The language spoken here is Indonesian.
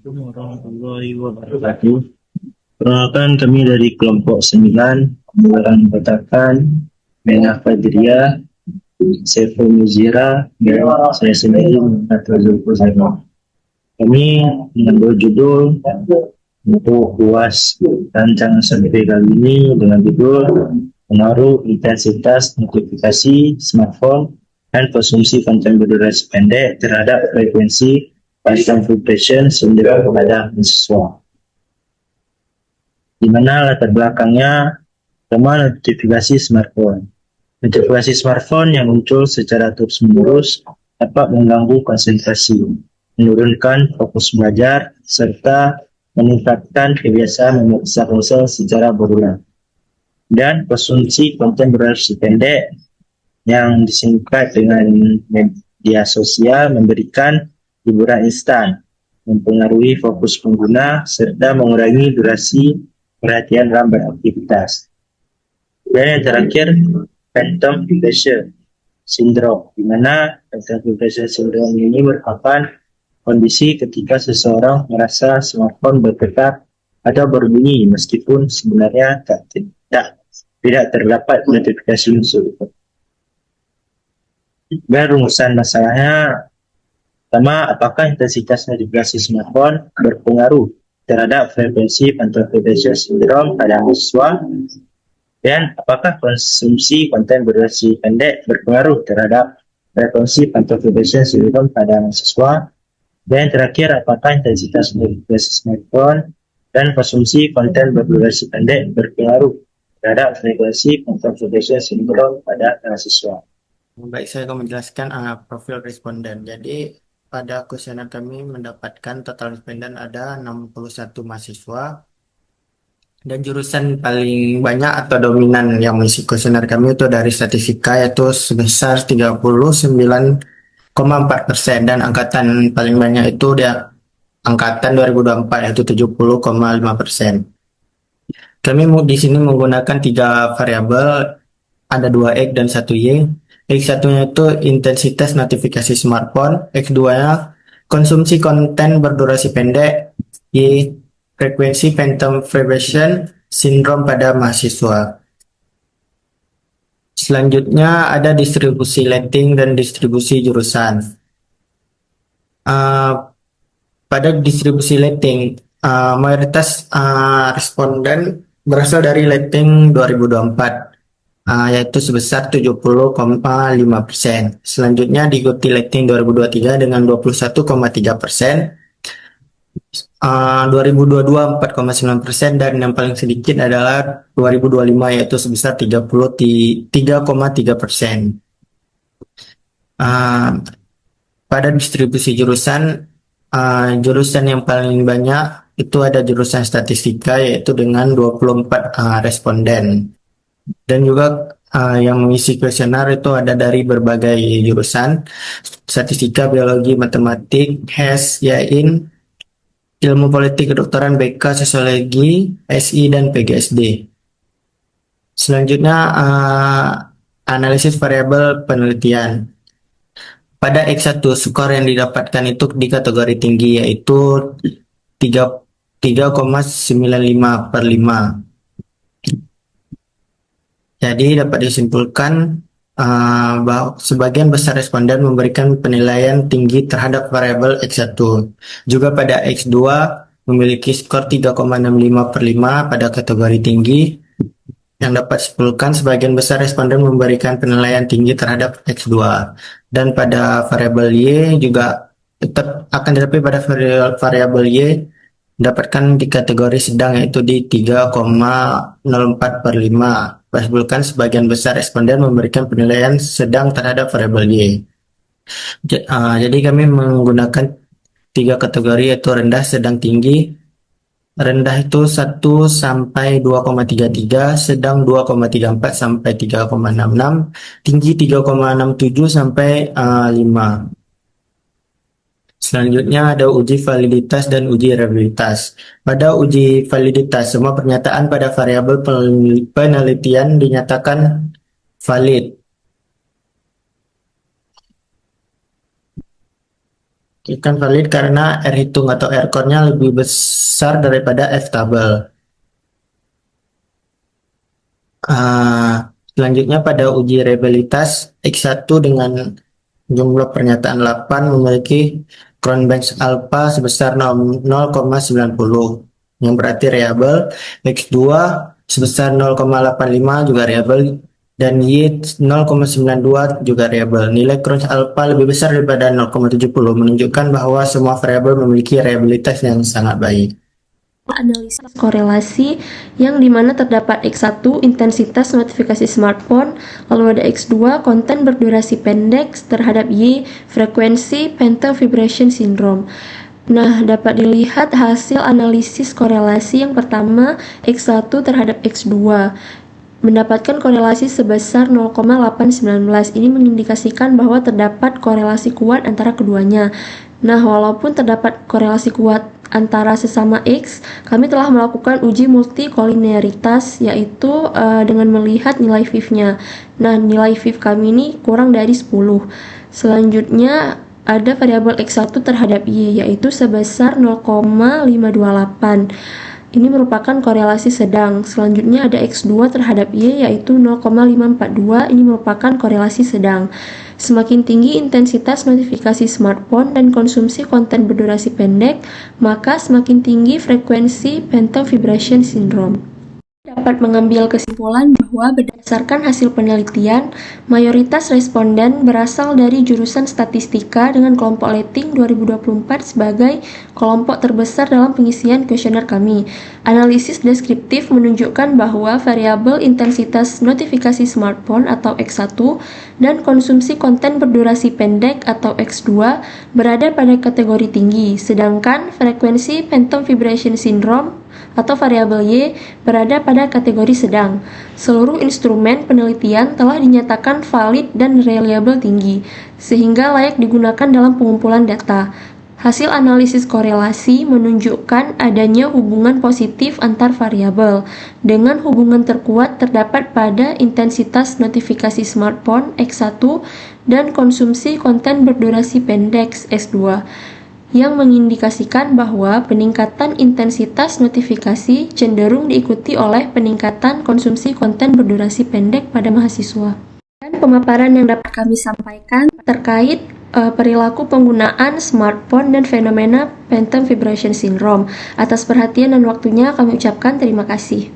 Assalamualaikum warahmatullahi wabarakatuh. Perkenalkan kami dari kelompok 9, Pemuluhan Batakan, Mena Fadria, Saiful Muzira, dan saya sendiri Muhammad Razul Zainal. Kami mengambil judul untuk UAS rancangan survei kali ini dengan judul pengaruh intensitas notifikasi smartphone dan konsumsi konten berdurasi pendek terhadap frekuensi lifetime vibration sindrom pada mahasiswa. Di mana latar belakangnya pertama notifikasi smartphone. Notifikasi smartphone yang muncul secara terus-menerus dapat mengganggu konsentrasi, menurunkan fokus belajar, serta meningkatkan kebiasaan memeriksa ponsel secara berulang. Dan konsumsi konten berdurasi pendek yang disingkat dengan media sosial memberikan hiburan instan, mempengaruhi fokus pengguna, serta mengurangi durasi perhatian dalam beraktivitas. Dan yang terakhir, phantom pleasure syndrome, di mana phantom pleasure syndrome ini merupakan kondisi ketika seseorang merasa smartphone bergetar atau berbunyi meskipun sebenarnya tidak terdapat notifikasi muncul. Dan rumusan masalahnya, pertama, apakah intensitas notifikasi smartphone berpengaruh terhadap frekuensi phantom pleasure syndrome pada mahasiswa? Dan apakah konsumsi konten berdurasi pendek berpengaruh terhadap frekuensi phantom pleasure syndrome pada mahasiswa? Dan terakhir, apakah intensitas notifikasi smartphone dan konsumsi konten berdurasi pendek berpengaruh terhadap frekuensi phantom pleasure syndrome pada mahasiswa? Baik, saya akan menjelaskan profil responden. Jadi, pada kuesioner kami mendapatkan total responden ada 61 mahasiswa dan jurusan paling banyak atau dominan yang mengisi kuesioner kami itu dari statistika yaitu sebesar 39,4% dan angkatan paling banyak itu dia angkatan 2024 yaitu 70,5%. Kami di sini menggunakan tiga variabel, ada dua X dan satu Y. X satunya itu intensitas notifikasi smartphone, X 2-nya konsumsi konten berdurasi pendek, Y frekuensi phantom vibration syndrome pada mahasiswa. Selanjutnya ada distribusi letting dan distribusi jurusan. Uh, Pada distribusi letting, mayoritas responden berasal dari letting 2024. Yaitu sebesar 70,5%. Selanjutnya diikuti letting 2023 dengan 21,3%, 2022 4,9%, dan yang paling sedikit adalah 2025 yaitu sebesar 33,3%. Uh, Pada distribusi jurusan, jurusan yang paling banyak itu ada jurusan statistika yaitu dengan 24 responden. Dan juga yang mengisi kuesioner itu ada dari berbagai jurusan: statistika, biologi, matematik, HES, YAIN, ilmu politik, kedokteran, BK, sosiologi, SI, dan PGSD. Selanjutnya analisis variabel penelitian. Pada X1 skor yang didapatkan itu di kategori tinggi yaitu 3,95 per 5. Jadi dapat disimpulkan bahwa sebagian besar responden memberikan penilaian tinggi terhadap variabel X1. Juga pada X2 memiliki skor 3,65 per 5 pada kategori tinggi. Yang dapat disimpulkan sebagian besar responden memberikan penilaian tinggi terhadap X2. Dan pada variabel Y juga tetap akan tetapi pada variabel Y mendapatkan di kategori sedang yaitu di 3,04 per 5. Bahkan sebagian besar responden memberikan penilaian sedang terhadap variabel Y. Jadi kami menggunakan tiga kategori yaitu rendah, sedang, tinggi. Rendah itu 1 sampai 2,33, sedang 2,34 sampai 3,66, tinggi 3,67 sampai 5. Selanjutnya ada uji validitas dan uji reliabilitas. Pada uji validitas, semua pernyataan pada variabel penelitian dinyatakan valid. Kan valid karena R hitung atau R core-nya lebih besar daripada F tabel. Selanjutnya pada uji reliabilitas X1 dengan jumlah pernyataan 8 memiliki Cronbach's alpha sebesar 0,90 yang berarti reliable, X2 sebesar 0,85 juga reliable, dan Y 0,92 juga reliable. Nilai Cronbach's alpha lebih besar daripada 0,70 menunjukkan bahwa semua variabel memiliki reliabilitas yang sangat baik. Analisis korelasi yang dimana terdapat X1 intensitas notifikasi smartphone, lalu ada X2 konten berdurasi pendek terhadap Y frekuensi phantom vibration syndrome. Nah, dapat dilihat hasil analisis korelasi yang pertama X1 terhadap X2 mendapatkan korelasi sebesar 0,819. Ini mengindikasikan bahwa terdapat korelasi kuat antara keduanya. Nah, walaupun terdapat korelasi kuat antara sesama X, kami telah melakukan uji multikolinearitas, yaitu dengan melihat nilai VIF-nya. Nah, nilai VIF kami ini kurang dari 10. Selanjutnya, ada variabel X1 terhadap Y, yaitu sebesar 0,528. Ini merupakan korelasi sedang. Selanjutnya ada X2 terhadap Y yaitu 0,542. Ini merupakan korelasi sedang. Semakin tinggi intensitas notifikasi smartphone dan konsumsi konten berdurasi pendek, maka semakin tinggi frekuensi phantom vibration syndrome. Dapat mengambil kesimpulan bahwa berdasarkan hasil penelitian, mayoritas responden berasal dari jurusan statistika dengan kelompok letting 2024 sebagai kelompok terbesar dalam pengisian kuesioner kami. Analisis deskriptif menunjukkan bahwa variabel intensitas notifikasi smartphone atau X1 dan konsumsi konten berdurasi pendek atau X2 berada pada kategori tinggi, sedangkan frekuensi phantom vibration syndrome atau variabel Y berada pada kategori sedang. Seluruh instrumen penelitian telah dinyatakan valid dan reliable tinggi, sehingga layak digunakan dalam pengumpulan data. Hasil analisis korelasi menunjukkan adanya hubungan positif antar variabel, dengan hubungan terkuat terdapat pada intensitas notifikasi smartphone X1 dan konsumsi konten berdurasi pendek S2. Yang mengindikasikan bahwa peningkatan intensitas notifikasi cenderung diikuti oleh peningkatan konsumsi konten berdurasi pendek pada mahasiswa. Dan pemaparan yang dapat kami sampaikan terkait perilaku penggunaan smartphone dan fenomena phantom vibration syndrome. Atas perhatian dan waktunya kami ucapkan terima kasih.